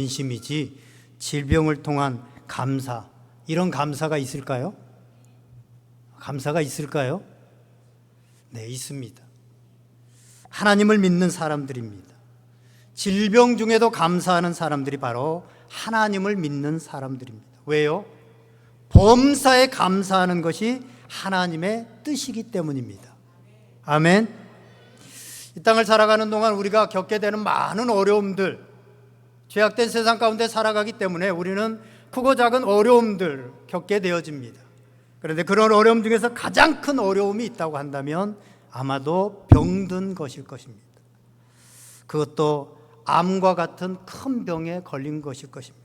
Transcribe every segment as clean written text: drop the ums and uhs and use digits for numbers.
민심이지 질병을 통한 감사, 이런 감사가 있을까요? 감사가 있을까요? 네, 있습니다. 하나님을 믿는 사람들입니다. 질병 중에도 감사하는 사람들이 바로 하나님을 믿는 사람들입니다. 왜요? 범사에 감사하는 것이 하나님의 뜻이기 때문입니다. 아멘. 이 땅을 살아가는 동안 우리가 겪게 되는 많은 어려움들, 죄악된 세상 가운데 살아가기 때문에 우리는 크고 작은 어려움들 겪게 되어집니다. 그런데 그런 어려움 중에서 가장 큰 어려움이 있다고 한다면 아마도 병든 것일 것입니다. 그것도 암과 같은 큰 병에 걸린 것일 것입니다.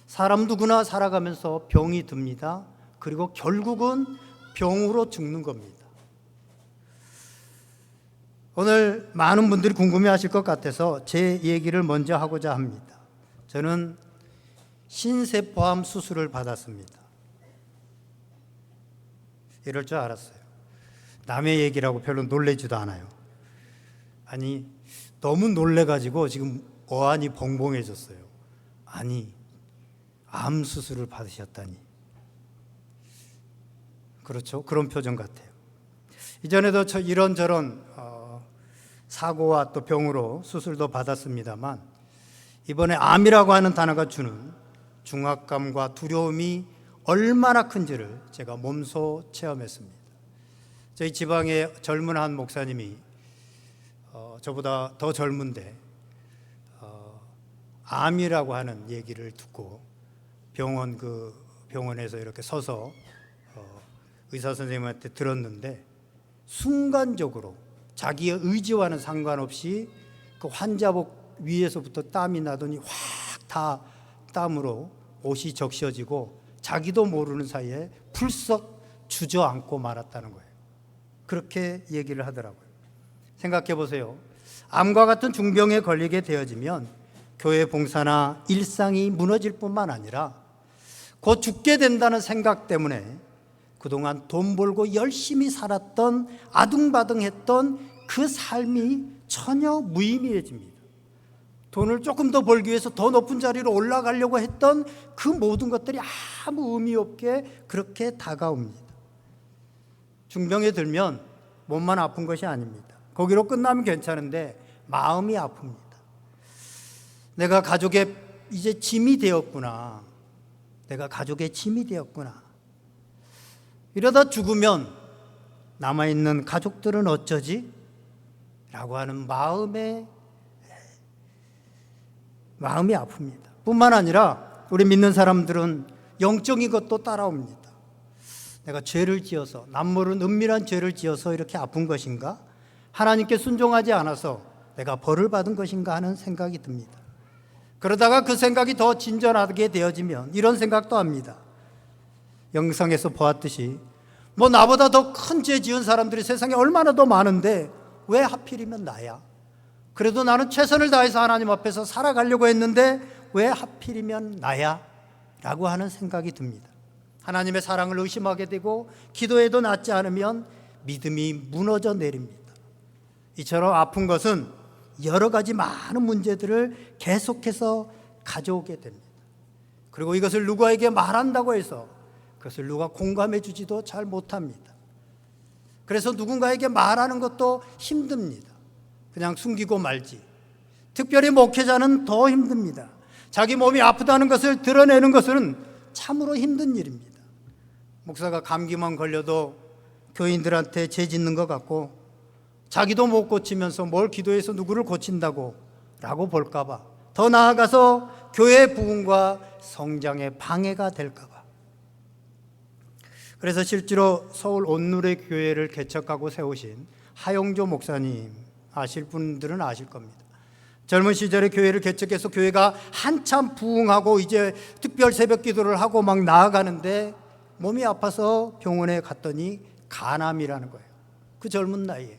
사람 누구나 살아가면서 병이 듭니다. 그리고 결국은 병으로 죽는 겁니다. 오늘 많은 분들이 궁금해하실 것 같아서 제 얘기를 먼저 하고자 합니다. 저는 신세포암 수술을 받았습니다. 이럴 줄 알았어요. 남의 얘기라고 별로 놀라지도 않아요. 아니, 너무 놀래가지고 지금 어안이 벙벙해졌어요. 아니, 암 수술을 받으셨다니. 그렇죠? 그런 표정 같아요. 이전에도 저 이런저런 사고와 또 병으로 수술도 받았습니다만, 이번에 암이라고 하는 단어가 주는 중압감과 두려움이 얼마나 큰지를 제가 몸소 체험했습니다. 저희 지방의 젊은 한 목사님이 저보다 더 젊은데 암이라고 하는 얘기를 듣고 병원에서 이렇게 서서 의사 선생님한테 들었는데, 순간적으로 자기의 의지와는 상관없이 그 환자복 위에서부터 땀이 나더니 확 다 땀으로 옷이 적셔지고 자기도 모르는 사이에 풀썩 주저앉고 말았다는 거예요. 그렇게 얘기를 하더라고요. 생각해 보세요. 암과 같은 중병에 걸리게 되어지면 교회 봉사나 일상이 무너질 뿐만 아니라 곧 죽게 된다는 생각 때문에 그동안 돈 벌고 열심히 살았던, 아둥바둥했던 그 삶이 전혀 무의미해집니다. 돈을 조금 더 벌기 위해서 더 높은 자리로 올라가려고 했던 그 모든 것들이 아무 의미 없게 그렇게 다가옵니다. 중병에 들면 몸만 아픈 것이 아닙니다. 거기로 끝나면 괜찮은데 마음이 아픕니다. 내가 가족의 이제 짐이 되었구나. 내가 가족의 짐이 되었구나. 이러다 죽으면 남아있는 가족들은 어쩌지? 라고 하는 마음이 아픕니다. 뿐만 아니라 우리 믿는 사람들은 영적인 것도 따라옵니다. 내가 죄를 지어서, 남모른 은밀한 죄를 지어서 이렇게 아픈 것인가? 하나님께 순종하지 않아서 내가 벌을 받은 것인가 하는 생각이 듭니다. 그러다가 그 생각이 더 진전하게 되어지면 이런 생각도 합니다. 영상에서 보았듯이 나보다 더 큰 죄 지은 사람들이 세상에 얼마나 더 많은데 왜 하필이면 나야? 그래도 나는 최선을 다해서 하나님 앞에서 살아가려고 했는데 왜 하필이면 나야? 라고 하는 생각이 듭니다. 하나님의 사랑을 의심하게 되고 기도해도 낫지 않으면 믿음이 무너져 내립니다. 이처럼 아픈 것은 여러 가지 많은 문제들을 계속해서 가져오게 됩니다. 그리고 이것을 누구에게 말한다고 해서 그것을 누가 공감해 주지도 잘 못합니다. 그래서 누군가에게 말하는 것도 힘듭니다. 그냥 숨기고 말지. 특별히 목회자는 더 힘듭니다. 자기 몸이 아프다는 것을 드러내는 것은 참으로 힘든 일입니다. 목사가 감기만 걸려도 교인들한테 죄 짓는 것 같고, 자기도 못 고치면서 뭘 기도해서 누구를 고친다고 라고 볼까 봐, 더 나아가서 교회 부흥과 성장에 방해가 될까 봐. 그래서 실제로 서울 온누리 교회를 개척하고 세우신 하용조 목사님, 아실 분들은 아실 겁니다. 젊은 시절에 교회를 개척해서 교회가 한참 부흥하고 이제 특별 새벽 기도를 하고 막 나아가는데 몸이 아파서 병원에 갔더니 간암이라는 거예요. 그 젊은 나이에.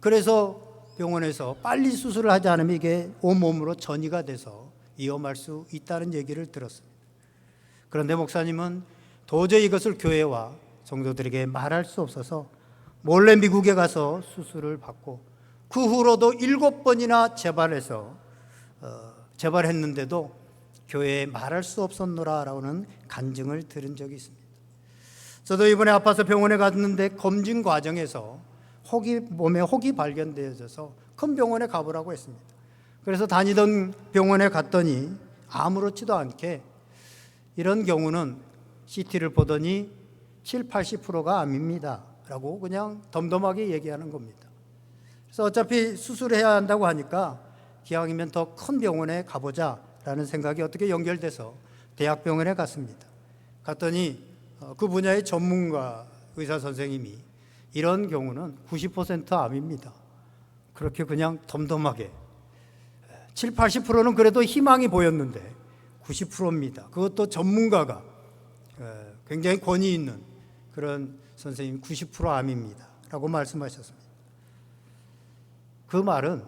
그래서 병원에서 빨리 수술을 하지 않으면 이게 온몸으로 전이가 돼서 위험할 수 있다는 얘기를 들었습니다. 그런데 목사님은 도저히 이것을 교회와 성도들에게 말할 수 없어서 몰래 미국에 가서 수술을 받고 그 후로도 7번이나 재발해서 재발했는데도 교회에 말할 수 없었노라라는 간증을 들은 적이 있습니다. 저도 이번에 아파서 병원에 갔는데 검진 과정에서 몸에 혹이 발견되어져서 큰 병원에 가보라고 했습니다. 그래서 다니던 병원에 갔더니 아무렇지도 않게 이런 경우는 CT를 보더니 70~80%가 암입니다 라고 그냥 덤덤하게 얘기하는 겁니다. 그래서 어차피 수술해야 한다고 하니까 기왕이면 더 큰 병원에 가보자 라는 생각이 어떻게 연결돼서 대학병원에 갔습니다. 갔더니 그 분야의 전문가 의사 선생님이 이런 경우는 90% 암입니다. 그렇게 그냥 덤덤하게 70~80%는 그래도 희망이 보였는데 90%입니다. 그것도 전문가가 굉장히 권위 있는 그런 선생님 90% 암입니다 라고 말씀하셨습니다. 그 말은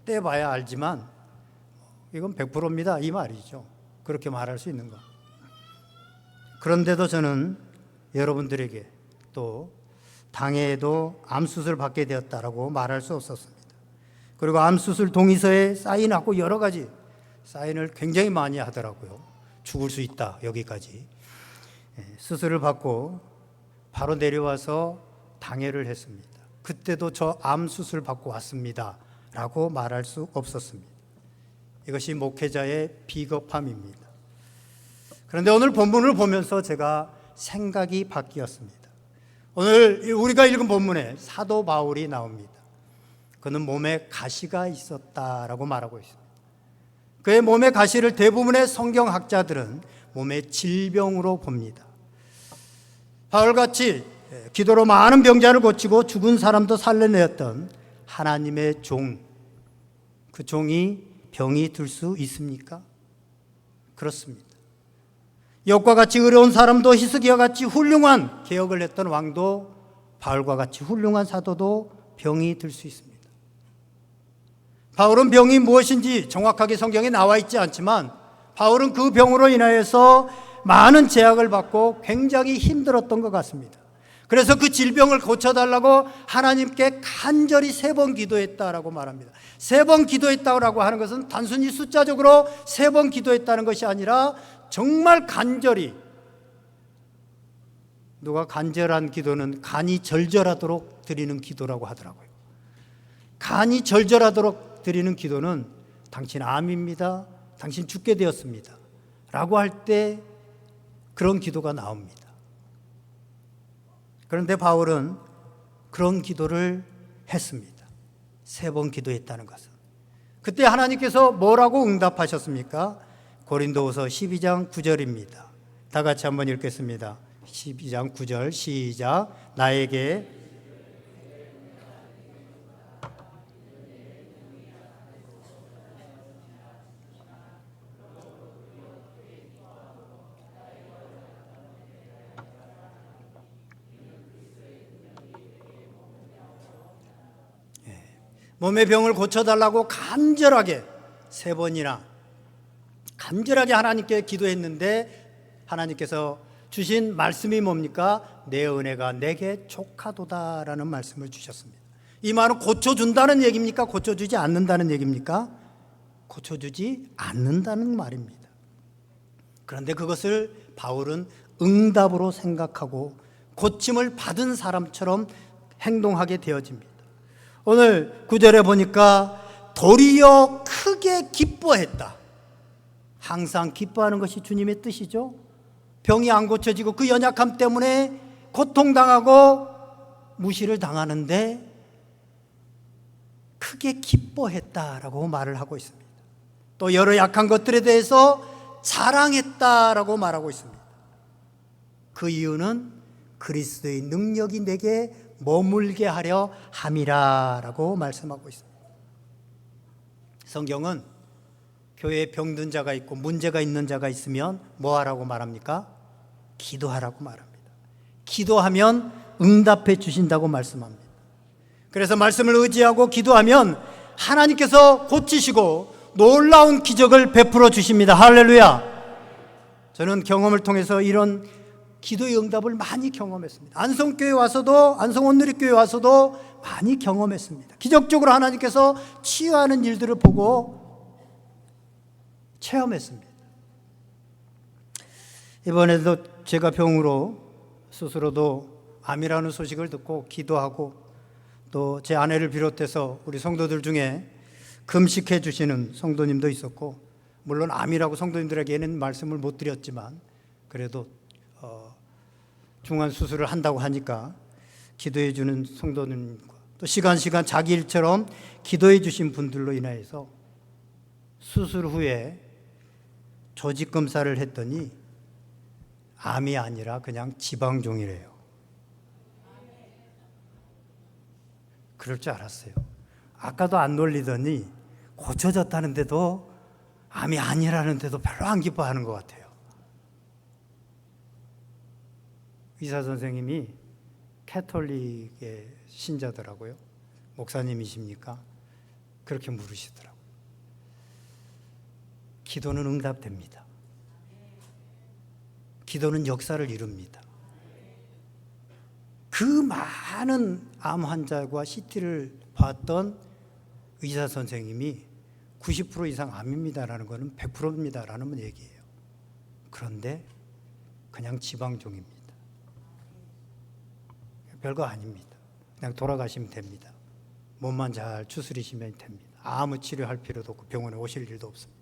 떼봐야 알지만 이건 100%입니다 이 말이죠. 그렇게 말할 수 있는 거. 그런데도 저는 여러분들에게 또 당해에도 암수술 받게 되었다라고 말할 수 없었습니다. 그리고 암수술 동의서에 사인하고 여러 가지 사인을 굉장히 많이 하더라고요. 죽을 수 있다 여기까지. 수술을 받고 바로 내려와서 당해를 했습니다. 그때도 저 암수술 받고 왔습니다 라고 말할 수 없었습니다. 이것이 목회자의 비겁함입니다. 그런데 오늘 본문을 보면서 제가 생각이 바뀌었습니다. 오늘 우리가 읽은 본문에 사도 바울이 나옵니다. 그는 몸에 가시가 있었다라고 말하고 있습니다. 그의 몸의 가시를 대부분의 성경학자들은 몸의 질병으로 봅니다. 바울같이 기도로 많은 병자를 고치고 죽은 사람도 살려내었던 하나님의 종, 그 종이 병이 들 수 있습니까? 그렇습니다. 욥과 같이 어려운 사람도 히스기야 같이 훌륭한 개혁을 했던 왕도 바울과 같이 훌륭한 사도도 병이 들 수 있습니다. 바울은 병이 무엇인지 정확하게 성경에 나와 있지 않지만 바울은 그 병으로 인하여서 많은 제약을 받고 굉장히 힘들었던 것 같습니다. 그래서 그 질병을 고쳐달라고 하나님께 간절히 3번 기도했다라고 말합니다. 3번 기도했다고 하는 것은 단순히 숫자적으로 3번 기도했다는 것이 아니라 정말 간절히, 누가 간절한 기도는 간이 절절하도록 드리는 기도라고 하더라고요. 간이 절절하도록 드리는 기도는 당신 암입니다, 당신 죽게 되었습니다 라고 할 때 그런 기도가 나옵니다. 그런데 바울은 그런 기도를 했습니다. 3번 기도했다는 것은. 그때 하나님께서 뭐라고 응답하셨습니까? 고린도후서 12장 9절입니다. 다 같이 한번 읽겠습니다. 12장 9절 시작. 나에게 몸의 병을 고쳐달라고 간절하게 3번이나 간절하게 하나님께 기도했는데 하나님께서 주신 말씀이 뭡니까? 내 은혜가 내게 족하도다라는 말씀을 주셨습니다. 이 말은 고쳐준다는 얘기입니까? 고쳐주지 않는다는 얘기입니까? 고쳐주지 않는다는 말입니다. 그런데 그것을 바울은 응답으로 생각하고 고침을 받은 사람처럼 행동하게 되어집니다. 오늘 9절에 보니까 도리어 크게 기뻐했다. 항상 기뻐하는 것이 주님의 뜻이죠. 병이 안 고쳐지고 그 연약함 때문에 고통당하고 무시를 당하는데 크게 기뻐했다라고 말을 하고 있습니다. 또 여러 약한 것들에 대해서 자랑했다라고 말하고 있습니다. 그 이유는 그리스도의 능력이 내게 머물게 하려 함이라라고 말씀하고 있습니다. 성경은 교회에 병든 자가 있고 문제가 있는 자가 있으면 뭐 하라고 말합니까? 기도하라고 말합니다. 기도하면 응답해 주신다고 말씀합니다. 그래서 말씀을 의지하고 기도하면 하나님께서 고치시고 놀라운 기적을 베풀어 주십니다. 할렐루야. 저는 경험을 통해서 이런 기도의 응답을 많이 경험했습니다. 안성교회 와서도, 안성온누리교회 와서도 많이 경험했습니다. 기적적으로 하나님께서 치유하는 일들을 보고 체험했습니다. 이번에도 제가 병으로 스스로도 암이라는 소식을 듣고 기도하고 또 제 아내를 비롯해서 우리 성도들 중에 금식해 주시는 성도님도 있었고, 물론 암이라고 성도님들에게는 말씀을 못 드렸지만 그래도 중환 수술을 한다고 하니까 기도해 주는 성도님과 또 시간 자기 일처럼 기도해 주신 분들로 인하여서 수술 후에 조직 검사를 했더니 암이 아니라 그냥 지방종이래요. 그럴 줄 알았어요. 아까도 안 놀리더니 고쳐졌다는데도 암이 아니라는데도 별로 안 기뻐하는 것 같아요. 의사 선생님이 캐톨릭의 신자더라고요. 목사님이십니까? 그렇게 물으시더라고요. 기도는 응답됩니다. 기도는 역사를 이룹니다. 그 많은 암 환자와 CT를 봤던 의사 선생님이 90% 이상 암입니다라는 것은 100%입니다라는 얘기예요. 그런데 그냥 지방종입니다. 별거 아닙니다. 그냥 돌아가시면 됩니다. 몸만 잘 추스리시면 됩니다. 아무 치료할 필요도 없고 병원에 오실 일도 없습니다.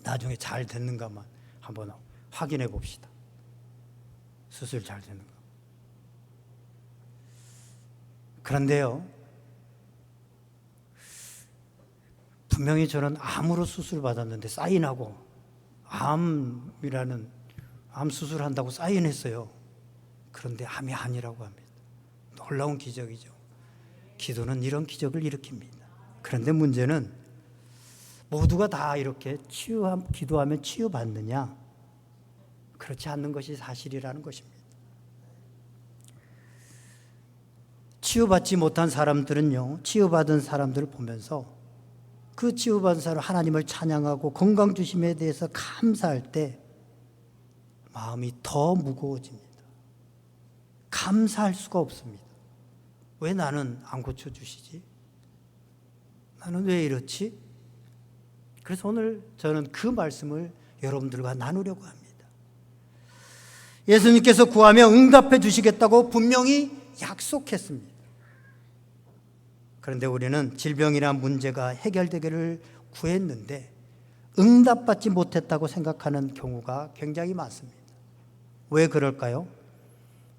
나중에 잘 됐는가만 한번 확인해 봅시다. 수술 잘 되는가. 그런데요, 분명히 저는 암으로 수술 받았는데 사인하고 암이라는 암 수술한다고 사인했어요. 그런데 암이 아니라고 합니다. 놀라운 기적이죠. 기도는 이런 기적을 일으킵니다. 그런데 문제는 모두가 다 이렇게 기도하면 치유받느냐? 그렇지 않는 것이 사실이라는 것입니다. 치유받지 못한 사람들은요, 치유받은 사람들을 보면서 그 치유받은 사람 하나님을 찬양하고 건강 주심에 대해서 감사할 때 마음이 더 무거워집니다. 감사할 수가 없습니다. 왜 나는 안 고쳐주시지? 나는 왜 이렇지? 그래서 오늘 저는 그 말씀을 여러분들과 나누려고 합니다. 예수님께서 구하면 응답해 주시겠다고 분명히 약속했습니다. 그런데 우리는 질병이나 문제가 해결되기를 구했는데 응답받지 못했다고 생각하는 경우가 굉장히 많습니다. 왜 그럴까요?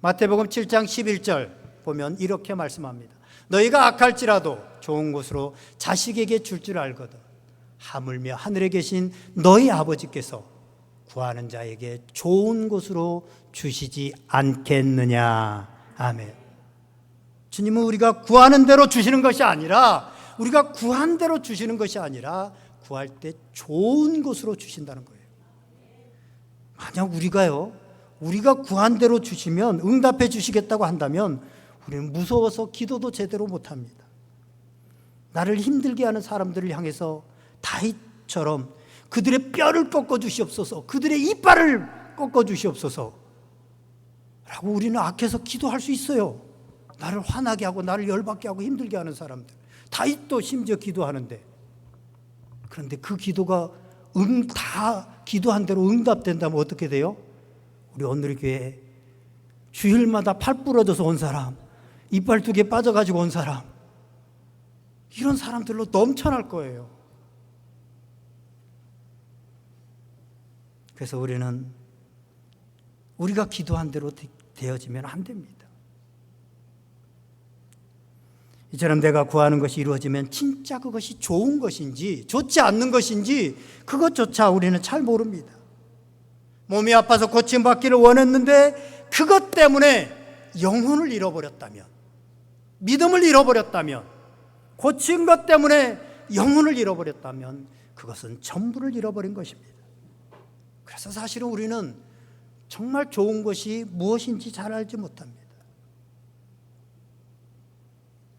마태복음 7장 11절 보면 이렇게 말씀합니다. 너희가 악할지라도 좋은 것으로 자식에게 줄 줄 알거든 하물며 하늘에 계신 너희 아버지께서 구하는 자에게 좋은 것으로 주시지 않겠느냐. 아멘. 주님은 우리가 구하는 대로 주시는 것이 아니라, 우리가 구한 대로 주시는 것이 아니라 구할 때 좋은 것으로 주신다는 거예요. 만약 우리가 구한 대로 주시면, 응답해 주시겠다고 한다면 우리는 무서워서 기도도 제대로 못합니다. 나를 힘들게 하는 사람들을 향해서 다윗처럼 그들의 뼈를 꺾어 주시옵소서, 그들의 이빨을 꺾어 주시옵소서 라고 우리는 악해서 기도할 수 있어요. 나를 화나게 하고 나를 열받게 하고 힘들게 하는 사람들, 다윗도 심지어 기도하는데, 그런데 그 기도가 다 기도한 대로 응답된다면 어떻게 돼요? 우리 오늘의 교회에 주일마다 팔 부러져서 온 사람, 이빨 2개 빠져가지고 온 사람, 이런 사람들로 넘쳐날 거예요. 그래서 우리가 기도한 대로 되어지면 안 됩니다. 이처럼 내가 구하는 것이 이루어지면 진짜 그것이 좋은 것인지 좋지 않는 것인지 그것조차 우리는 잘 모릅니다. 몸이 아파서 고침받기를 원했는데 그것 때문에 영혼을 잃어버렸다면, 믿음을 잃어버렸다면, 고친 것 때문에 영혼을 잃어버렸다면 그것은 전부를 잃어버린 것입니다. 그래서 사실은 우리는 정말 좋은 것이 무엇인지 잘 알지 못합니다.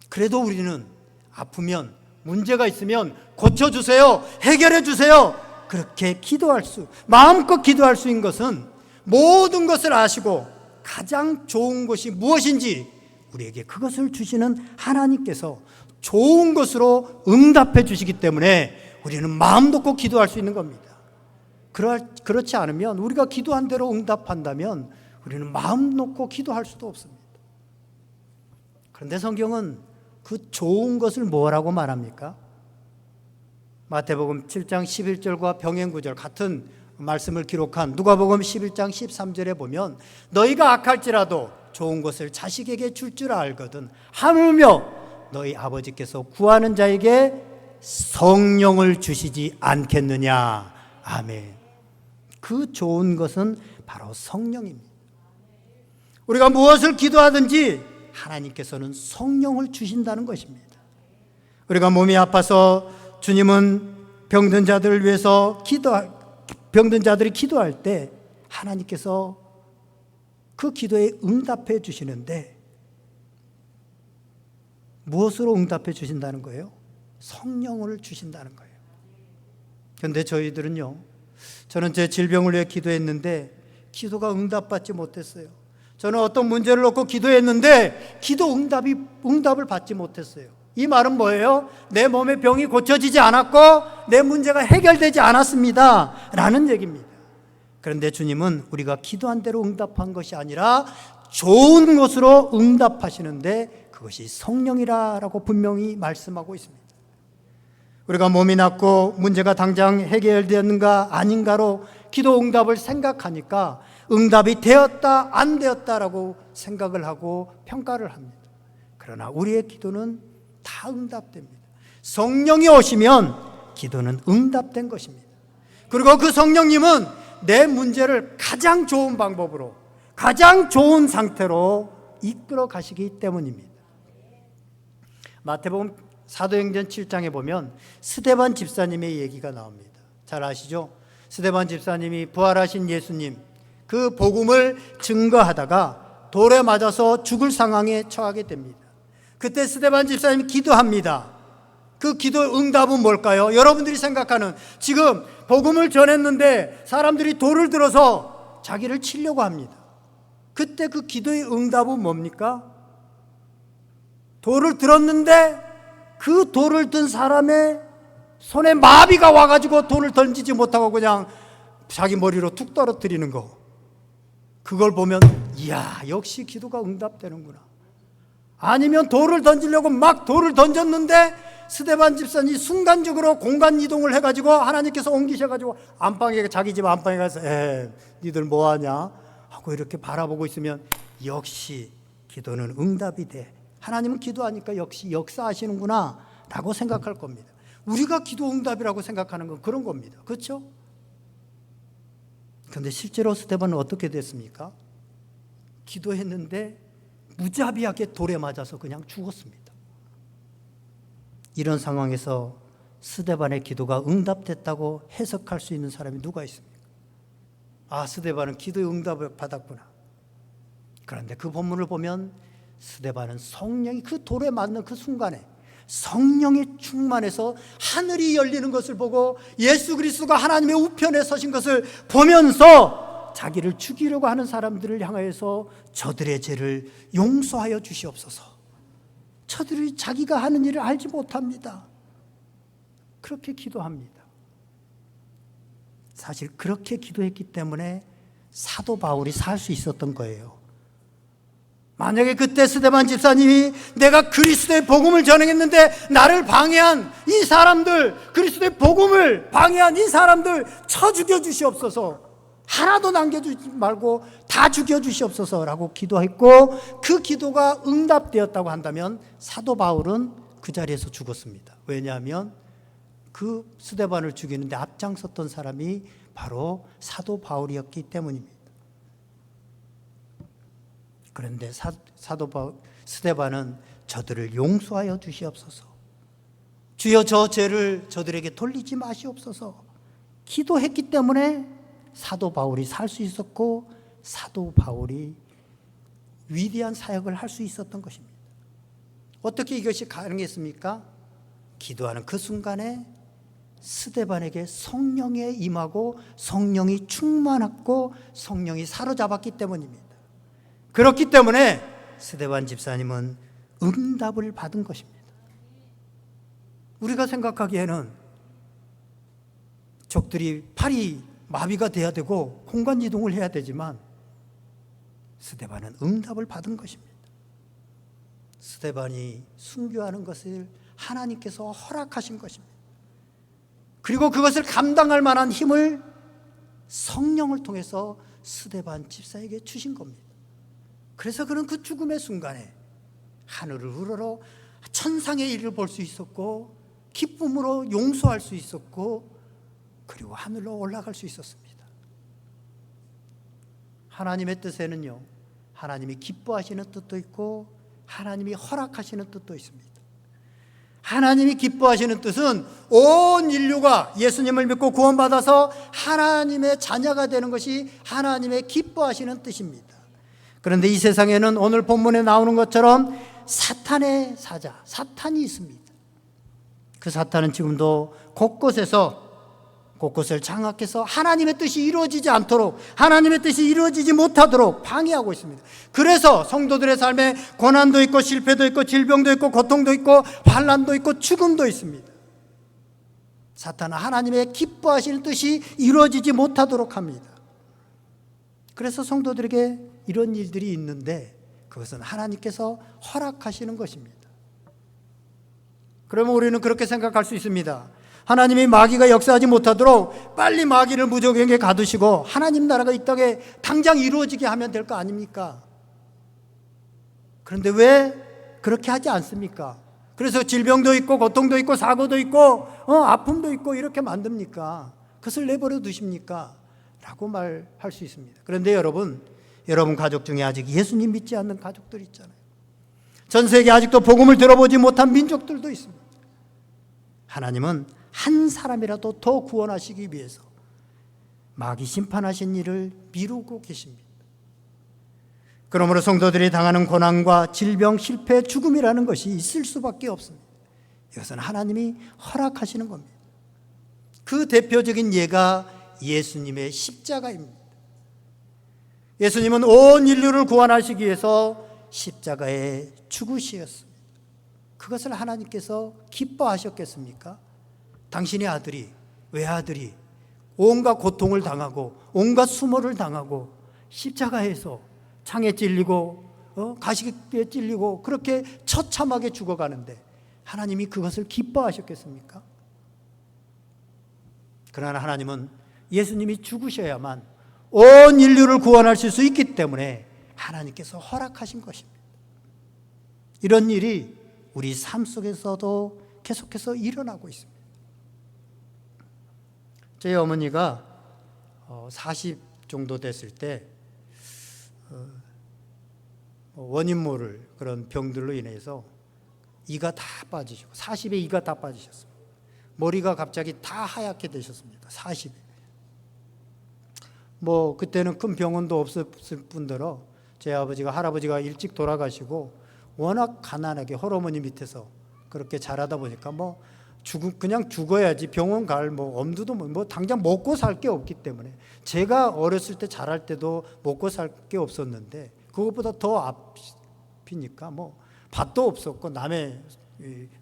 그래도 우리는 아프면, 문제가 있으면 고쳐주세요, 해결해주세요, 그렇게 마음껏 기도할 수 있는 것은 모든 것을 아시고 가장 좋은 것이 무엇인지 우리에게 그것을 주시는 하나님께서 좋은 것으로 응답해 주시기 때문에 우리는 마음 놓고 기도할 수 있는 겁니다. 그렇지 않으면, 우리가 기도한 대로 응답한다면 우리는 마음 놓고 기도할 수도 없습니다. 그런데 성경은 그 좋은 것을 뭐라고 말합니까? 마태복음 7장 11절과 병행 구절 같은 말씀을 기록한 누가복음 11장 13절에 보면, 너희가 악할지라도 좋은 것을 자식에게 줄 줄 알거든 하물며 너희 아버지께서 구하는 자에게 성령을 주시지 않겠느냐. 아멘. 그 좋은 것은 바로 성령입니다. 우리가 무엇을 기도하든지 하나님께서는 성령을 주신다는 것입니다. 우리가 몸이 아파서 주님은 병든 자들을 위해서 병든 자들이 기도할 때 하나님께서 그 기도에 응답해 주시는데, 무엇으로 응답해 주신다는 거예요? 성령을 주신다는 거예요. 그런데 저희들은요, 저는 제 질병을 위해 기도했는데 기도가 응답받지 못했어요. 저는 어떤 문제를 놓고 기도했는데 응답을 받지 못했어요. 이 말은 뭐예요? 내 몸의 병이 고쳐지지 않았고 내 문제가 해결되지 않았습니다 라는 얘기입니다. 그런데 주님은 우리가 기도한 대로 응답한 것이 아니라 좋은 것으로 응답하시는데 그것이 성령이라고 분명히 말씀하고 있습니다. 우리가 몸이 낫고 문제가 당장 해결되었는가 아닌가로 기도 응답을 생각하니까 응답이 되었다 안 되었다라고 생각을 하고 평가를 합니다. 그러나 우리의 기도는 다 응답됩니다. 성령이 오시면 기도는 응답된 것입니다. 그리고 그 성령님은 내 문제를 가장 좋은 방법으로, 가장 좋은 상태로 이끌어 가시기 때문입니다. 마태복음 사도행전 7장에 보면 스데반 집사님의 얘기가 나옵니다. 잘 아시죠? 스데반 집사님이 부활하신 예수님 그 복음을 증거하다가 돌에 맞아서 죽을 상황에 처하게 됩니다. 그때 스데반 집사님이 기도합니다. 그 기도의 응답은 뭘까요? 여러분들이 생각하는, 지금 복음을 전했는데 사람들이 돌을 들어서 자기를 치려고 합니다. 그때 그 기도의 응답은 뭡니까? 돌을 들었는데 그 돌을 든 사람의 손에 마비가 와가지고 돌을 던지지 못하고 그냥 자기 머리로 툭 떨어뜨리는 거. 그걸 보면 이야, 역시 기도가 응답되는구나. 아니면 돌을 던지려고 막 돌을 던졌는데 스데반 집사님이 순간적으로 공간 이동을 해가지고 하나님께서 옮기셔가지고 안방에, 자기 집 안방에 가서 니들 뭐하냐 하고 이렇게 바라보고 있으면 역시 기도는 응답이 돼. 하나님은 기도하니까 역시 역사하시는구나 라고 생각할 겁니다. 우리가 기도 응답이라고 생각하는 건 그런 겁니다. 그렇죠? 그런데 실제로 스데반은 어떻게 됐습니까? 기도했는데 무자비하게 돌에 맞아서 그냥 죽었습니다. 이런 상황에서 스데반의 기도가 응답됐다고 해석할 수 있는 사람이 누가 있습니까? 아, 스데반은 기도의 응답을 받았구나. 그런데 그 본문을 보면 스데반은 성령이 그 돌에 맞는 그 순간에 성령이 충만해서 하늘이 열리는 것을 보고 예수 그리스도가 하나님의 우편에 서신 것을 보면서 자기를 죽이려고 하는 사람들을 향하여서 저들의 죄를 용서하여 주시옵소서. 저들이 자기가 하는 일을 알지 못합니다. 그렇게 기도합니다. 사실 그렇게 기도했기 때문에 사도 바울이 살 수 있었던 거예요. 만약에 그때 스데반 집사님이 내가 그리스도의 복음을 전했는데 나를 방해한 이 사람들, 그리스도의 복음을 방해한 이 사람들 쳐 죽여 주시옵소서, 하나도 남겨주지 말고 다 죽여 주시옵소서라고 기도했고 그 기도가 응답되었다고 한다면 사도 바울은 그 자리에서 죽었습니다. 왜냐하면 그 스데반을 죽이는데 앞장섰던 사람이 바로 사도 바울이었기 때문입니다. 그런데 스데반은 저들을 용서하여 주시옵소서, 주여 저 죄를 저들에게 돌리지 마시옵소서 기도했기 때문에 사도 바울이 살 수 있었고 사도 바울이 위대한 사역을 할 수 있었던 것입니다. 어떻게 이것이 가능했습니까? 기도하는 그 순간에 스데반에게 성령에 임하고 성령이 충만했고 성령이 사로잡았기 때문입니다. 그렇기 때문에 스데반 집사님은 응답을 받은 것입니다. 우리가 생각하기에는 가족들이 팔이 마비가 돼야 되고 공간 이동을 해야 되지만 스데반은 응답을 받은 것입니다. 스데반이 순교하는 것을 하나님께서 허락하신 것입니다. 그리고 그것을 감당할 만한 힘을 성령을 통해서 스데반 집사에게 주신 겁니다. 그래서 그는 그 죽음의 순간에 하늘을 우러러 천상의 일을 볼 수 있었고 기쁨으로 용서할 수 있었고 그리고 하늘로 올라갈 수 있었습니다. 하나님의 뜻에는요, 하나님이 기뻐하시는 뜻도 있고 하나님이 허락하시는 뜻도 있습니다. 하나님이 기뻐하시는 뜻은 온 인류가 예수님을 믿고 구원받아서 하나님의 자녀가 되는 것이 하나님의 기뻐하시는 뜻입니다. 그런데 이 세상에는 오늘 본문에 나오는 것처럼 사탄의 사자, 사탄이 있습니다. 그 사탄은 지금도 곳곳을 장악해서 하나님의 뜻이 이루어지지 않도록, 하나님의 뜻이 이루어지지 못하도록 방해하고 있습니다. 그래서 성도들의 삶에 고난도 있고 실패도 있고 질병도 있고 고통도 있고 환난도 있고 죽음도 있습니다. 사탄은 하나님의 기뻐하시는 뜻이 이루어지지 못하도록 합니다. 그래서 성도들에게 이런 일들이 있는데 그것은 하나님께서 허락하시는 것입니다. 그러면 우리는 그렇게 생각할 수 있습니다. 하나님이 마귀가 역사하지 못하도록 빨리 마귀를 무적에게 가두시고 하나님 나라가 이 땅에 당장 이루어지게 하면 될 거 아닙니까? 그런데 왜 그렇게 하지 않습니까? 그래서 질병도 있고 고통도 있고 사고도 있고 아픔도 있고 이렇게 만듭니까? 그것을 내버려 두십니까? 라고 말할 수 있습니다. 그런데 여러분 가족 중에 아직 예수님 믿지 않는 가족들 있잖아요. 전 세계에 아직도 복음을 들어보지 못한 민족들도 있습니다. 하나님은 한 사람이라도 더 구원하시기 위해서 마귀 심판하신 일을 미루고 계십니다. 그러므로 성도들이 당하는 고난과 질병, 실패, 죽음이라는 것이 있을 수밖에 없습니다. 이것은 하나님이 허락하시는 겁니다. 그 대표적인 예가 예수님의 십자가입니다. 예수님은 온 인류를 구원하시기 위해서 십자가에 죽으셨습니다. 그것을 하나님께서 기뻐하셨겠습니까? 당신의 아들이, 외아들이 온갖 고통을 당하고 온갖 수모를 당하고 십자가에서 창에 찔리고 가시에 찔리고 그렇게 처참하게 죽어가는데 하나님이 그것을 기뻐하셨겠습니까? 그러나 하나님은 예수님이 죽으셔야만 온 인류를 구원하실 수 있기 때문에 하나님께서 허락하신 것입니다. 이런 일이 우리 삶 속에서도 계속해서 일어나고 있습니다. 저희 어머니가 40 정도 됐을 때 원인 모를 그런 병들로 인해서 이가 다 빠지시고 40에 이가 다 빠지셨습니다. 머리가 갑자기 다 하얗게 되셨습니다. 40에. 그때는 큰 병원도 없었을 뿐더러 제 아버지가 할아버지가 일찍 돌아가시고 워낙 가난하게 홀어머니 밑에서 그렇게 자라다 보니까 그냥 죽어야지 병원 갈 엄두도 당장 먹고 살 게 없기 때문에 제가 어렸을 때 자랄 때도 먹고 살 게 없었는데 그것보다 더 앞이니까 밭도 없었고 남의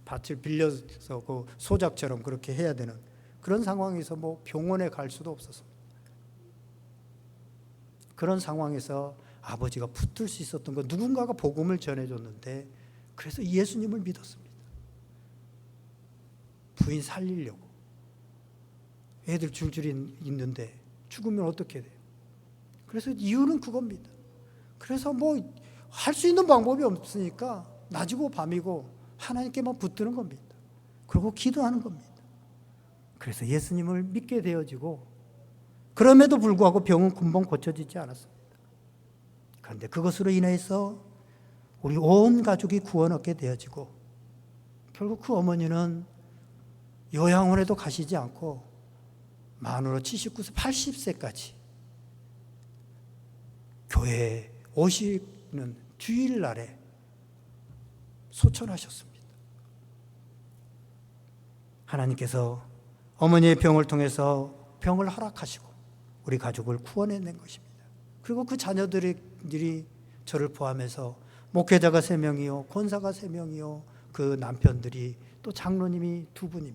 밭을 빌려서 그 소작처럼 그렇게 해야 되는 그런 상황에서 병원에 갈 수도 없었습니다. 그런 상황에서 아버지가 붙들 수 있었던 건 누군가가 복음을 전해줬는데 그래서 예수님을 믿었습니다. 부인 살리려고. 애들 줄줄이 있는데 죽으면 어떻게 돼요? 그래서 이유는 그겁니다. 그래서 할 수 있는 방법이 없으니까 낮이고 밤이고 하나님께만 붙드는 겁니다. 그리고 기도하는 겁니다. 그래서 예수님을 믿게 되어지고 그럼에도 불구하고 병은 금방 고쳐지지 않았습니다. 그런데 그것으로 인해서 우리 온 가족이 구원 얻게 되어지고 결국 그 어머니는 요양원에도 가시지 않고 만으로 79세, 80세까지 교회에 오시는 주일날에 소천하셨습니다. 하나님께서 어머니의 병을 통해서 병을 허락하시고 우리 가족을 구원해낸 것입니다. 그리고 그 자녀들이 저를 포함해서 목회자가 3명이요, 권사가 3명이요, 그 남편들이 또 장로님이 2분입니다.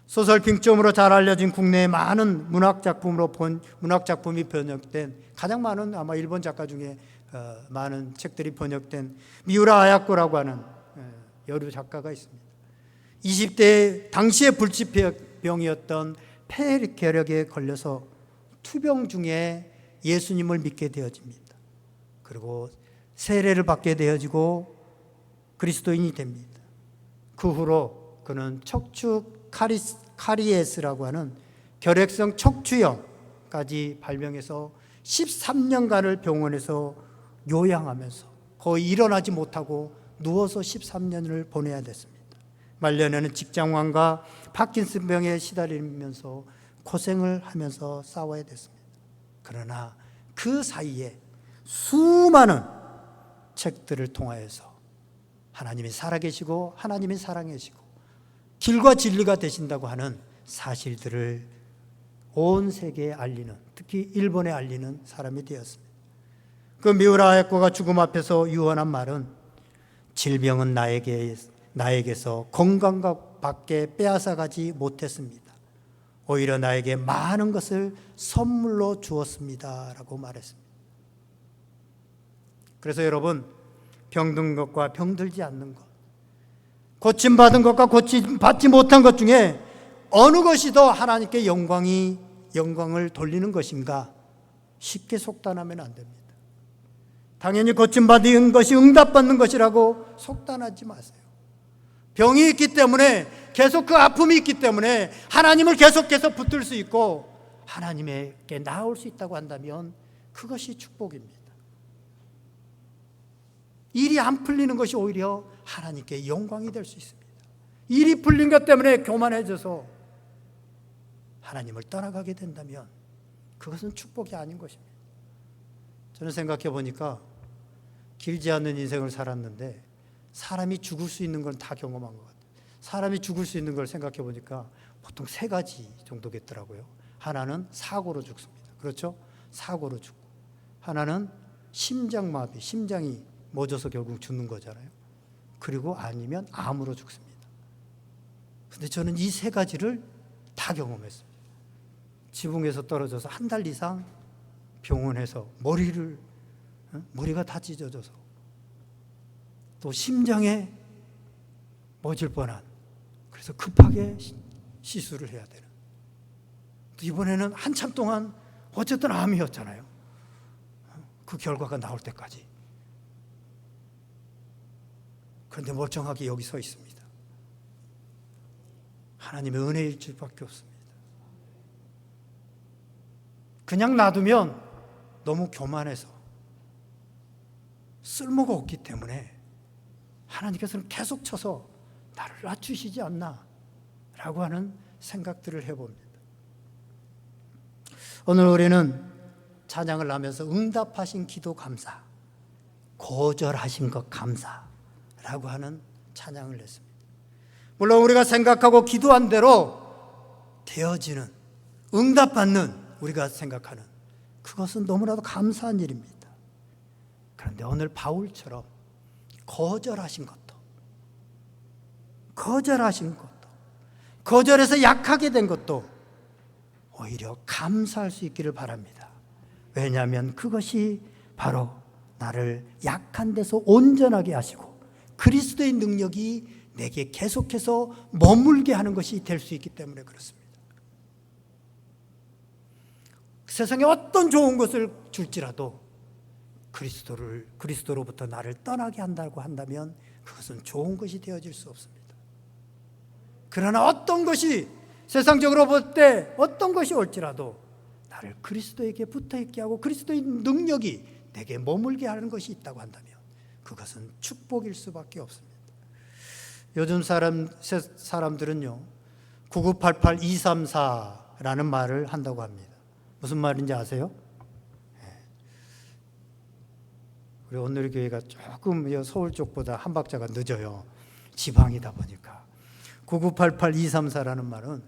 소설 빙점으로 잘 알려진 국내의 많은 문학작품이 번역된, 가장 많은 아마 일본 작가 중에 많은 책들이 번역된 미우라 아야코라고 하는 여류 작가가 있습니다. 20대 당시의 불치병이었던 폐결핵에 걸려서 투병 중에 예수님을 믿게 되어집니다. 그리고 세례를 받게 되어지고 그리스도인이 됩니다. 그 후로 그는 척추 카리에스라고 하는 결핵성 척추염까지 발병해서 13년간을 병원에서 요양하면서 거의 일어나지 못하고 누워서 13년을 보내야 됐습니다. 말년에는 직장왕과 파킨슨병에 시달리면서 고생을 하면서 싸워야 됐습니다. 그러나 그 사이에 수많은 책들을 통하여서 하나님이 살아계시고 하나님이 사랑하시고 길과 진리가 되신다고 하는 사실들을 온 세계에 알리는, 특히 일본에 알리는 사람이 되었습니다. 그 미우라 아야코가 죽음 앞에서 유언한 말은, 질병은 나에게서 건강밖에 빼앗아가지 못했습니다. 오히려 나에게 많은 것을 선물로 주었습니다 라고 말했습니다. 그래서 여러분, 병든 것과 병들지 않는 것, 고침받은 것과 고침받지 못한 것 중에 어느 것이 더 하나님께 영광을 돌리는 것인가, 쉽게 속단하면 안 됩니다. 당연히 고침받은 것이 응답받는 것이라고 속단하지 마세요. 병이 있기 때문에, 계속 그 아픔이 있기 때문에 하나님을 계속해서 붙들 수 있고 하나님에게 나올 수 있다고 한다면 그것이 축복입니다. 일이 안 풀리는 것이 오히려 하나님께 영광이 될 수 있습니다. 일이 풀린 것 때문에 교만해져서 하나님을 떠나가게 된다면 그것은 축복이 아닌 것입니다. 저는 생각해 보니까 길지 않은 인생을 살았는데 사람이 죽을 수 있는 건 다 경험한 것 같아요. 사람이 죽을 수 있는 걸 생각해 보니까 보통 3가지 정도겠더라고요. 하나는 사고로 죽습니다. 그렇죠? 사고로 죽고, 하나는 심장마비, 심장이 멎어서 결국 죽는 거잖아요. 그리고 아니면 암으로 죽습니다. 근데 저는 이 3가지를 다 경험했습니다. 지붕에서 떨어져서 1달 이상 병원에서 머리가 다 찢어져서, 또 심장에 멎을 뻔한, 그래서 급하게 시술을 해야 되는, 또 이번에는 한참 동안 어쨌든 암이었잖아요. 그 결과가 나올 때까지. 그런데 멀쩡하게 여기 서 있습니다. 하나님의 은혜일 수밖에 없습니다. 그냥 놔두면 너무 교만해서 쓸모가 없기 때문에 하나님께서는 계속 쳐서 나를 낮추시지 않나 라고 하는 생각들을 해봅니다. 오늘 우리는 찬양을 하면서 응답하신 기도 감사, 거절하신 것 감사라고 하는 찬양을 했습니다. 물론 우리가 생각하고 기도한 대로 되어지는, 응답받는, 우리가 생각하는 그것은 너무나도 감사한 일입니다. 그런데 오늘 바울처럼 거절하신 것도, 거절해서 약하게 된 것도 오히려 감사할 수 있기를 바랍니다. 왜냐하면 그것이 바로 나를 약한 데서 온전하게 하시고 그리스도의 능력이 내게 계속해서 머물게 하는 것이 될 수 있기 때문에 그렇습니다. 세상에 어떤 좋은 것을 줄지라도 그리스도로부터 나를 떠나게 한다고 한다면 그것은 좋은 것이 되어질 수 없습니다. 그러나 어떤 것이, 세상적으로 볼 때 어떤 것이 올지라도 나를 그리스도에게 붙어있게 하고 그리스도의 능력이 내게 머물게 하는 것이 있다고 한다면 그것은 축복일 수밖에 없습니다. 요즘 사람들은요 9988234라는 말을 한다고 합니다. 무슨 말인지 아세요? 우리 오늘 교회가 조금 서울 쪽보다 한 박자가 늦어요. 지방이다 보니까. 9988234라는 말은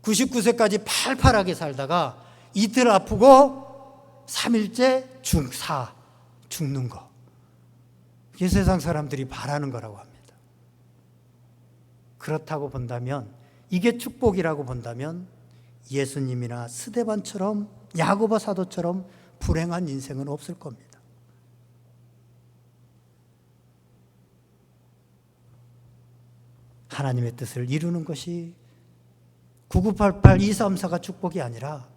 99세까지 팔팔하게 살다가 이틀 아프고 3일째 죽는 거. 이게 세상 사람들이 바라는 거라고 합니다. 그렇다고 본다면 이게 축복이라고 본다면 예수님이나 스데반처럼 야고보 사도처럼 불행한 인생은 없을 겁니다. 하나님의 뜻을 이루는 것이 9988-234가 축복이 아니라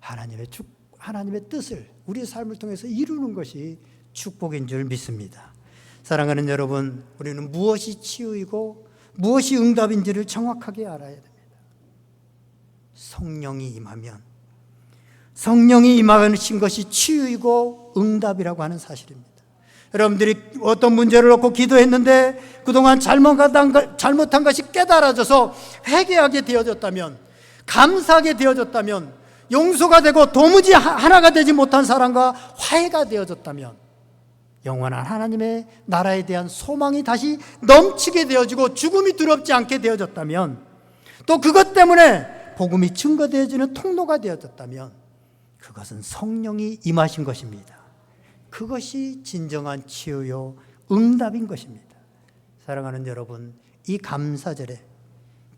하나님의 뜻을 우리의 삶을 통해서 이루는 것이 축복인 줄 믿습니다. 사랑하는 여러분, 우리는 무엇이 치유이고 무엇이 응답인지를 정확하게 알아야 됩니다. 성령이 임하신 것이 치유이고 응답이라고 하는 사실입니다. 여러분들이 어떤 문제를 놓고 기도했는데 그동안 잘못한 것이 깨달아져서 회개하게 되어졌다면, 감사하게 되어졌다면, 용서가 되고 도무지 하나가 되지 못한 사람과 화해가 되어졌다면, 영원한 하나님의 나라에 대한 소망이 다시 넘치게 되어지고 죽음이 두렵지 않게 되어졌다면, 또 그것 때문에 복음이 증거되어지는 통로가 되어졌다면 그것은 성령이 임하신 것입니다. 그것이 진정한 치유요 응답인 것입니다. 사랑하는 여러분, 이 감사절에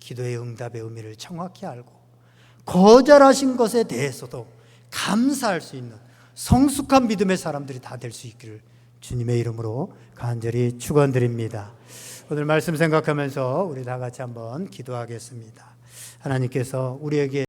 기도의 응답의 의미를 정확히 알고 거절하신 것에 대해서도 감사할 수 있는 성숙한 믿음의 사람들이 다 될 수 있기를 주님의 이름으로 간절히 축원드립니다. 오늘 말씀 생각하면서 우리 다 같이 한번 기도하겠습니다. 하나님께서 우리에게